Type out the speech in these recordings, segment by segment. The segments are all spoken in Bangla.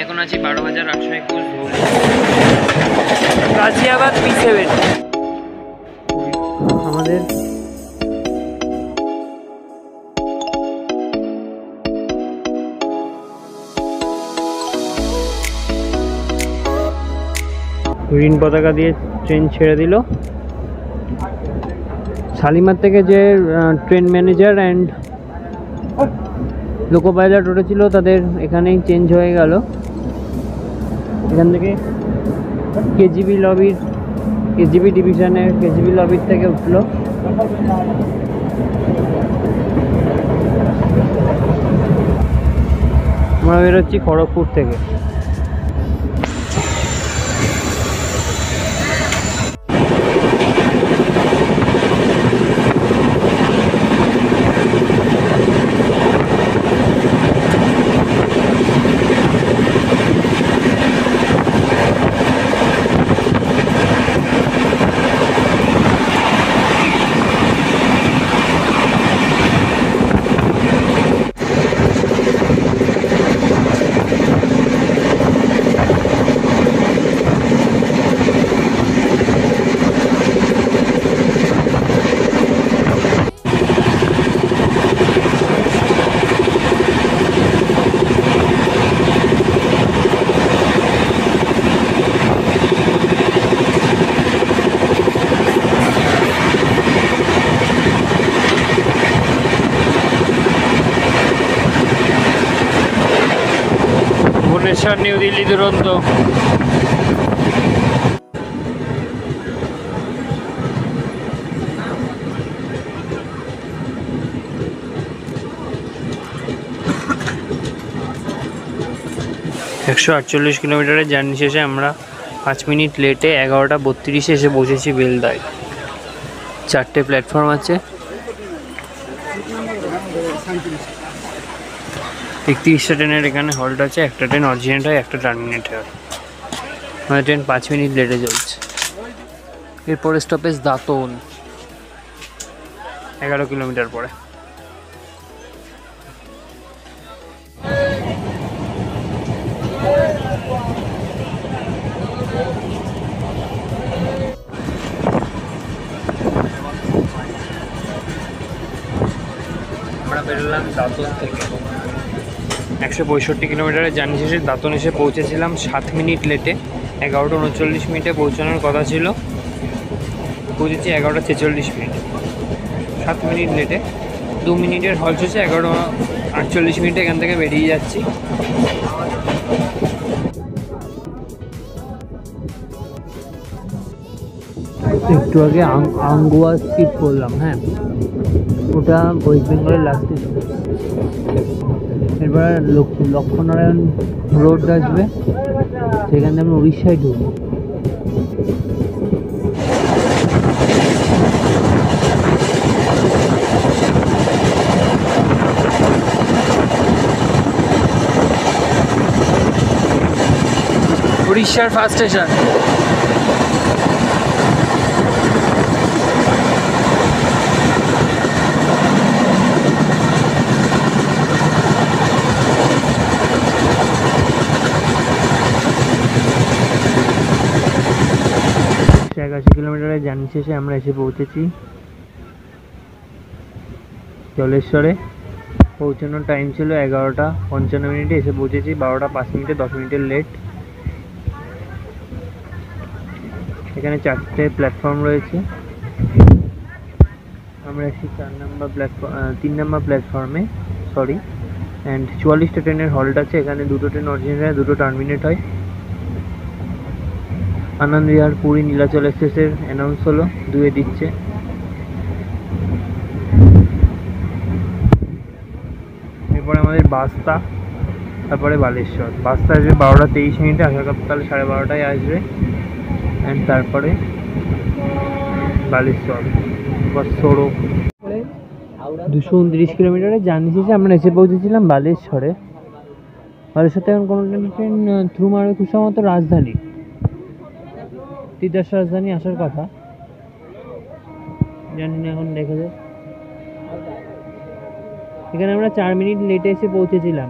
এখন আছি 12,821 ধুবড়ি, গাজিয়াবাদ B7। আমাদের গ্রিন পতাকা দিয়ে ট্রেন ছেড়ে দিল। শালিমার থেকে যে train manager and loco pilot উঠেছিল তাদের এখানেই চেঞ্জ হয়ে গেল। এখান থেকে কেজিবি ডিভিশনের কেজিবি লবির থেকে উঠলো। আমরা বেরোচ্ছি খড়গপুর থেকে। ভুবনেশ্বর নিউ দিল্লি দুরন্ত। (148 কিলোমিটারের জার্নি শেষে আমরা 5 মিনিট লেটে 11:32 এসে পৌঁছেছি বেলদায়। 4টে প্ল্যাটফর্ম আছে, 31টা ট্রেনের এখানে হল্ট আছে। একটা ট্রেন অরিজিনেট হয়, একটা টার্মিনেট হয়। আমাদের ট্রেন 5 মিনিট লেটে চলছে। এরপরে স্টপেজ দাঁতন, 11 কিলোমিটার পরে। আমরা বেরোলাম দাঁতন থেকে। 165 কিলোমিটারের জার্নি শেষে দাঁতন এসে পৌঁছেছিলাম 7 মিনিট লেটে। 11:39 মিনিটে পৌঁছানোর কথা ছিল, পৌঁছেছি 11:46। 7 মিনিট লেটে 2 মিনিটের হল শেষে 11:48 মিনিটে এখান থেকে বেরিয়ে যাচ্ছি। একটু আগে আঙ্গুয়া স্কিপ করলাম, হ্যাঁ ওটা ওয়েস্ট বেঙ্গলের লাস্ট স্টেশন। এরপর লক্ষ্মীনারায়ণ রোড আসবে, সেখান থেকে আমরা উড়িষ্যায় ঢুকবো। উড়িষ্যার ফার্স্ট স্টেশন। কিলোমিটারের জার্নি শেষে আমরা এসে পৌঁছেছি জলেশ্বরে। পৌঁছানোর টাইম ছিল 11:55 মিনিটে, এসে পৌঁছেছি 12:05 মিনিটে, 10 মিনিটের লেট। এখানে 4টে প্ল্যাটফর্ম রয়েছে। আমরা এসেছি 3 নম্বর প্ল্যাটফর্মে, অ্যান্ড 44টা ট্রেনের হল্ট আছে। এখানে 2টো ট্রেন অরিজিনেট হয়, 2টো টার্মিনেট হয়। আনন্দ বিহার, পুরী, নীলাচল এক্সপ্রেসের অ্যানাউন্স হলো, 2 দিচ্ছে। এরপরে আমাদের বাস্তা, তারপরে বালেশ্বর। বাস্তা আসবে 12:23 মিনিটে, আগামীকাল 12:30টায় আসবে। অ্যান্ড তারপরে বালেশ্বর বা সড়ক। 229 কিলোমিটারের জার্নি শেষে আমরা এসে পৌঁছেছিলাম বালেশ্বরে। বালেশ্বর থেকে কোনো ট্রেন থ্রু মারবে কুসামতো রাজধানী, তিতাস রাজধানী আসার কথা, জানি না এখন দেখা যায়। এখানে আমরা 4 মিনিট লেটে এসে পৌঁছেছিলাম।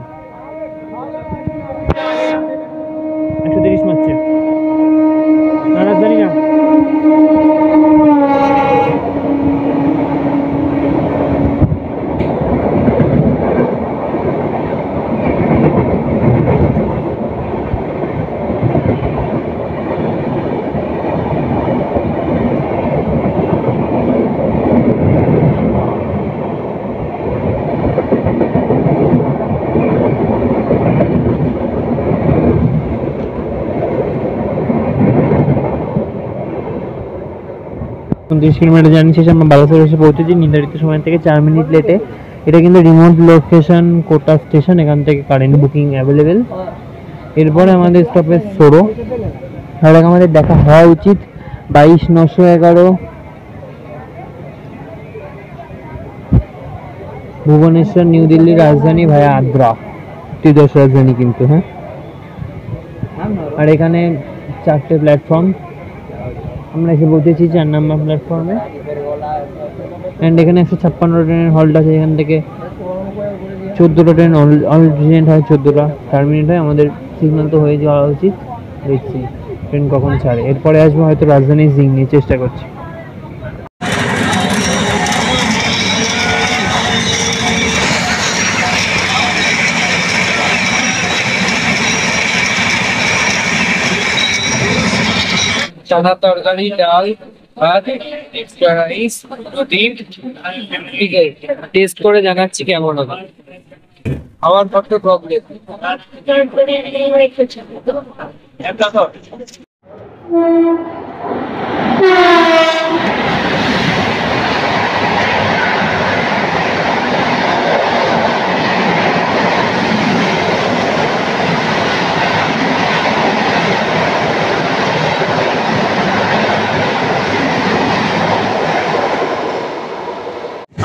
কিলোমিটার জার্নি শেষে আমরা বালাসোর এসে পৌঁছেছি নির্ধারিত সময় থেকে 4 মিনিট লেটে। এটা কিন্তু রিমোট লোকেশন কোটা স্টেশন, এখান থেকে কারেন্ট বুকিং অ্যাভেলেবেল। এরপরে আমাদের স্টপেজ সোরো, আর আমাদের দেখা হওয়া উচিত 22-911 ভুবনেশ্বর নিউ দিল্লি রাজধানী ভায়া আদ্রা, ত্রিদশ রাজধানী কিন্তু। হ্যাঁ, আর এখানে 4টে প্ল্যাটফর্ম, আমরা এসে পৌঁছেছি 4 নম্বর প্ল্যাটফর্মে। অ্যান্ড এখানে 156 ট্রেনের হল্ট আছে, এখান থেকে 14টা ট্রেন অলরেডি হয়, 14টা টার্মিনেট হয়। আমাদের সিগন্যাল তো হয়ে যাওয়া উচিত, দেখছি ট্রেন কখন ছাড়ে। এরপরে আসবো হয়তো রাজধানী জিংনি, চেষ্টা করছি। চানা তরকারি, ডাল, ভাত, এক্সট্রা রাইস, ডিম। ঠিক আছে, টেস্ট করে জানাচ্ছি কেমন হবে। আমার কত প্রবলেম।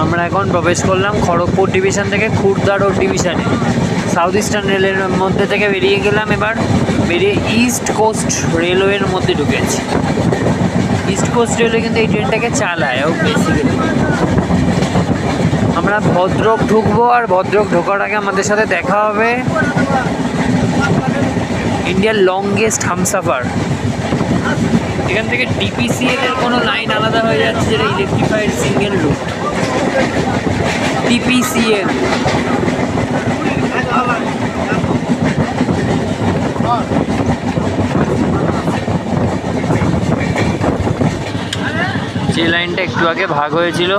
আমরা এখন প্রবেশ করলাম খড়গপুর ডিভিশন থেকে খুর্দা রোড ডিভিশনে। সাউথ ইস্টার্ন রেলের মধ্যে থেকে বেরিয়ে গেলাম, এবার বেরিয়ে ইস্ট কোস্ট রেলওয়ের মধ্যে ঢুকেছি। ইস্ট কোস্ট রেলওয়ে কিন্তু এই ট্রেনটাকে চালায় ও বেসিক্যালি। আমরা ভদ্রক ঢুকবো, আর ভদ্রক ঢোকার আগে আমাদের সাথে দেখা হবে ইন্ডিয়ার লংগেস্ট হামসাফার। এখান থেকে ডিপিসিএল এর কোনো লাইন আলাদা হয়ে যাচ্ছে, যেটা ইলেকট্রিফাইড সিঙ্গেল রুট ডিপিসিএল। যে লাইনটা একটু আগে ভাগ হয়েছিল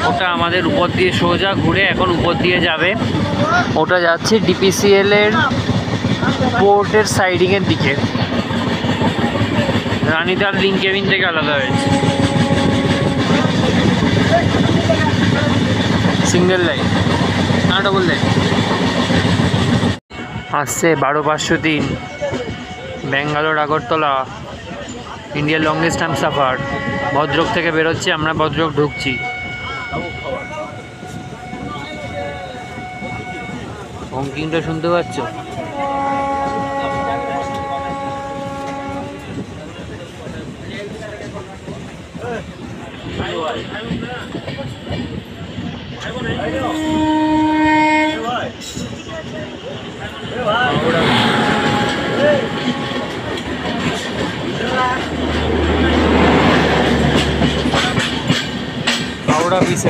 ওটা আমাদের উপর দিয়ে সোজা ঘুরে এখন উপর দিয়ে যাবে। ওটা যাচ্ছে ডিপিসিএল এর পোর্টের সাইডিংয়ের দিকে। রানীতাল লিঙ্ক কেবিন থেকে আলাদা হয়েছে, সিঙ্গেল লাইন না ডবল লাইন। আসছে 12503 ব্যাঙ্গালোর আগরতলা ইন্ডিয়ার লংগেস্ট হামসাফার। ভদ্রক থেকে বেরোচ্ছি, আমরা ভদ্রক ঢুকছি। হংকিংটা শুনতে পাচ্ছ? হাওড়া B7।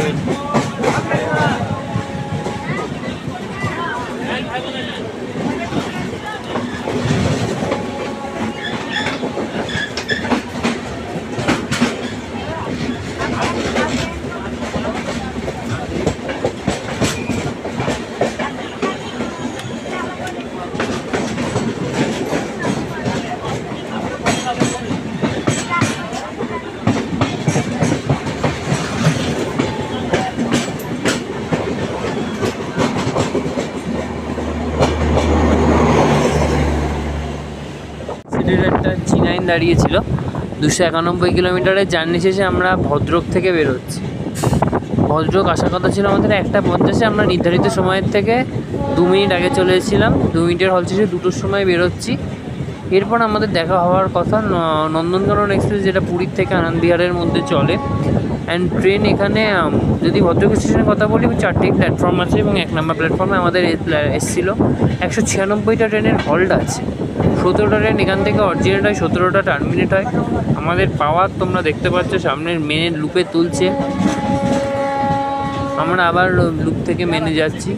একটা G9 দাঁড়িয়েছিল। 291 কিলোমিটারের জার্নি শেষে আমরা ভদ্রক থেকে বেরোচ্ছি। ভদ্রক আসার কথা ছিল আমাদের 1:50-এ, আমরা নির্ধারিত সময়ের থেকে 2 মিনিট আগে চলে এসেছিলাম। 2 মিনিটের হল শেষে 2টোর সময় বেরোচ্ছি। এরপর আমাদের দেখা হওয়ার কথা নন্দনকানন এক্সপ্রেস, যেটা পুরীর থেকে আনন্দবিহারের মধ্যে চলে। অ্যান্ড ট্রেন এখানে যদি ভদ্রক স্টেশনের কথা বলি, 4টে প্ল্যাটফর্ম আছে এবং 1 নম্বর প্ল্যাটফর্মে আমাদের এসেছিলো। 196টা ট্রেনের হল্ট আছে, 17টা ট্রেন এখান থেকে অরিজিনেট হয়, 17টা টার্মিনেট হয়। আমাদের পাওয়ার তোমরা দেখতে পাচ্ছ, সামনের মেনে লুপে তুলছে। আমরা আবার লুপ থেকে মেনে যাচ্ছি।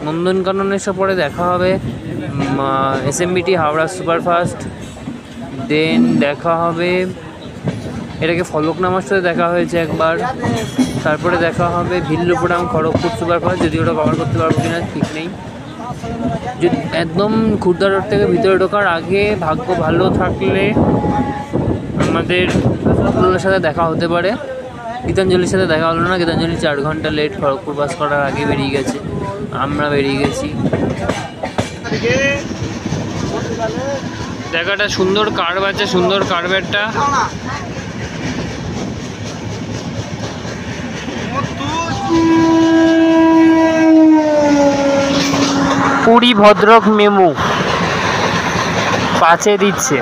নন্দনকাননের পরে দেখা হবে এসএমবিটি হাওড়া সুপারফাস্ট, দেন দেখা হবে এটাকে ফলকনামার সাথে দেখা হয়েছে একবার, তারপরে দেখা হবে ভিল্লুপুরাম খড়গপুর সুপারফাস্ট, যদি ওটা কভার করতে পারবো কিনা ঠিক নেই। একদম খুর্দা রোড থেকে ভিতরে ঢোকার আগে ভাগ্য ভালো থাকলে আমাদের ওনার সাথে দেখা হতে পারে। গীতাঞ্জলির সাথে দেখা হলো না, গীতাঞ্জলি 4 ঘন্টা লেট খড়গপুর পাস করার আগে বেরিয়ে গেছে, আমরা বেরিয়ে গেছি। জায়গাটা সুন্দর কার্ভ আছে, সুন্দর কার্ভেরটা। পুরী ভদ্রক মেমু 5-এ দিচ্ছে।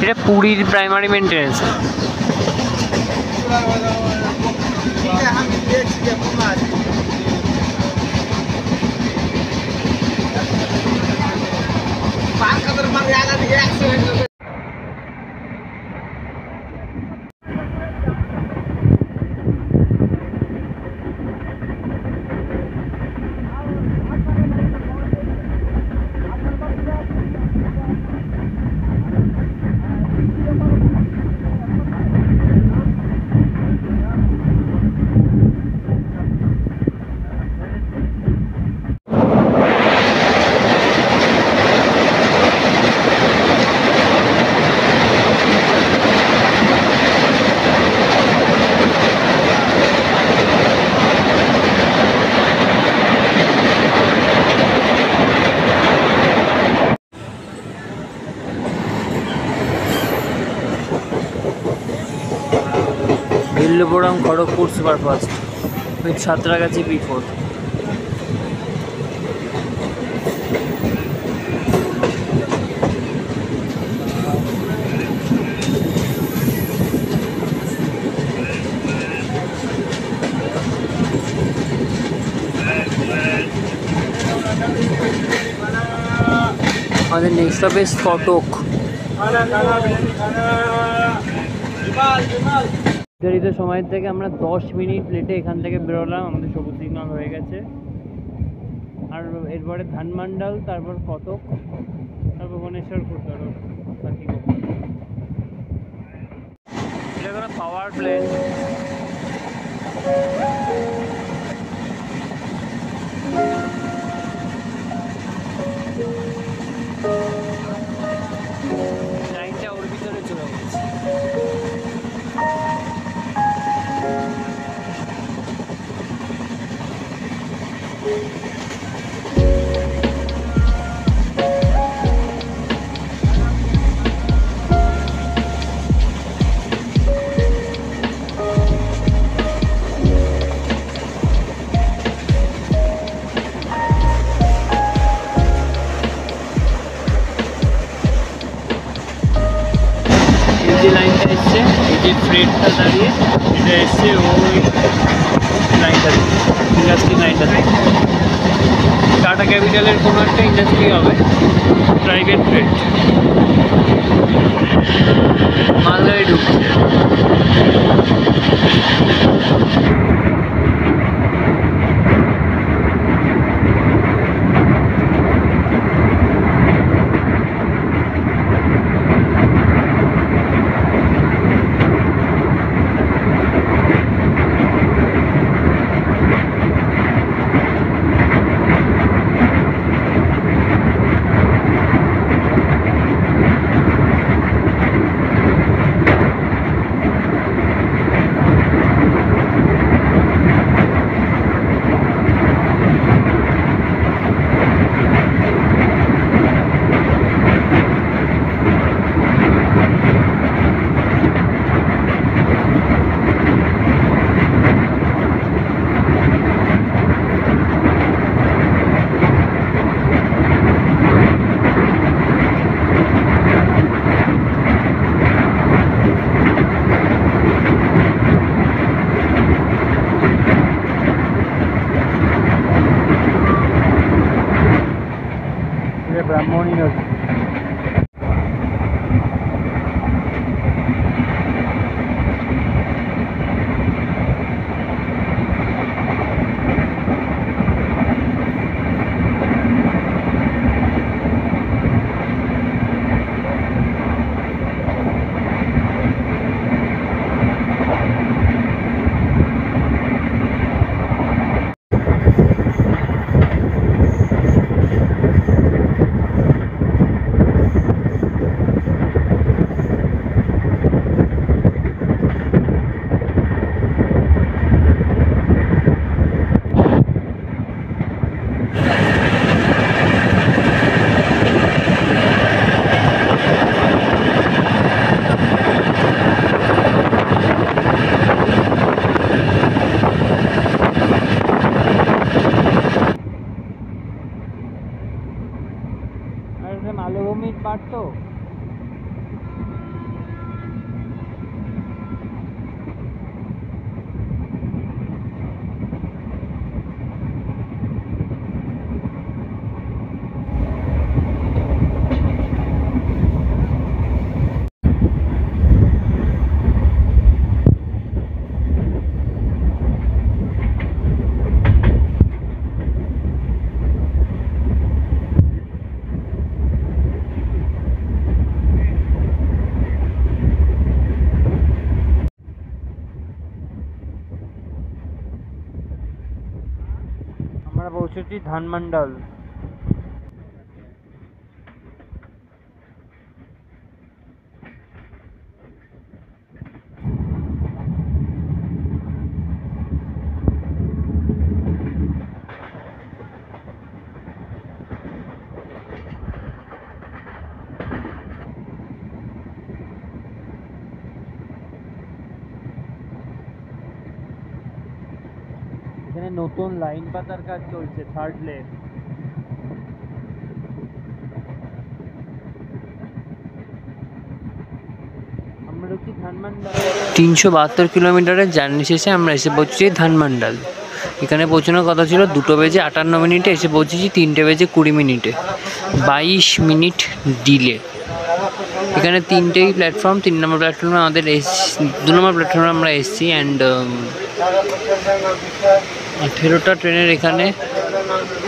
এটা পুরীর primary maintenance. Villupuram Kharagpur superfast with Santragachi P4। আমাদের নেক্সট স্টপ ইজ কটক। নির্ধারিত সময়ের থেকে আমরা 10 মিনিট লেটে এখান থেকে বেরোলাম। আমাদের সবুজ সিগন্যাল হয়ে গেছে। আর এরপরে ধানমন্ডল, তারপর কটক, তারপর ভুবনেশ্বর খুচরো। এটা কোনো পাওয়ার প্ল্যান্ট। লাইনটা ওর ভিতরে চলে গেছে। যে লাইনটা এসছে, এই যে ট্রেনটা দাঁড়িয়ে, এটা এসছে ওই লাইনটা, ইন্ডাস্ট্রি লাইনটা। টাটা ক্যাপিটালের কোনো একটা ইন্ডাস্ট্রি হবে, প্রাইভেট ট্রেন মালদায় ঢুকছে। পার্ট তো। আমরা পৌঁছেছি ধানমন্ডল। এখানে নতুন লাইন পাতার কাজ চলছে, থার্ড লেন। আমরা ঢুকছি ধানমন্ডল। 372 কিলোমিটারের জার্নি শেষে আমরা এসে পৌঁছেছি ধানমন্ডল। এখানে পৌঁছানোর কথা ছিল 2:58 এসে পৌঁছেছি 3:20 22 মিনিট ডিলে। এখানে 3টেই প্ল্যাটফর্ম। 3 নম্বর প্ল্যাটফর্মে আমাদের 2 নম্বর প্ল্যাটফর্মে আমরা এসেছি। অ্যান্ড 18টা ট্রেনের এখানে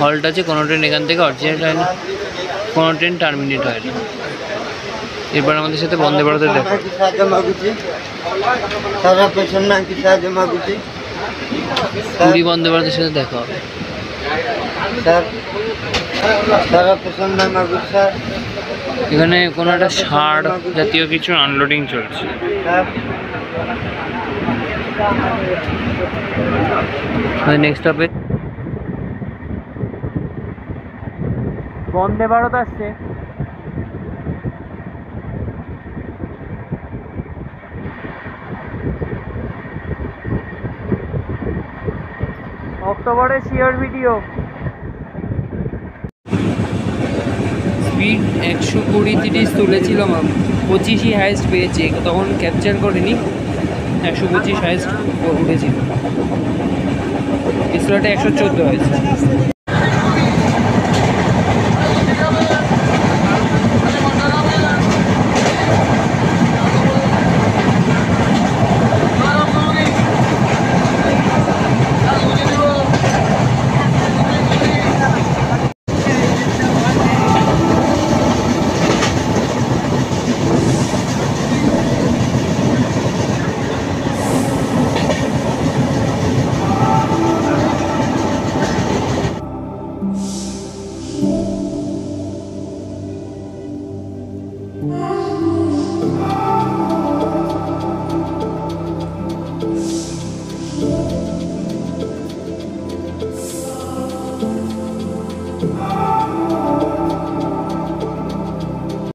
হল্ট আছে। কোনো ট্রেন এখান থেকে অরিজিনেট হয় না, কোনো ট্রেন টার্মিনেট হয় না। এরপর আমাদের সাথে বন্দে ভারতের দেখা। পুরী বন্দে ভারতের সাথে দেখা হবে। এখানে কোনো একটা সার জাতীয় কিছু আনলোডিং চলছে। নেক্সট স্টপে বন্দে ভারত আসছে। অক্টোবরে শিওর ভিডিও। স্পিড 120-30 তুলেছিলাম, 25ই হাইস্ট পেয়েছি। তখন ক্যাপচার করিনি, 125 হাইস্ট উঠেছিল। স্লটে 114 হয়েছে।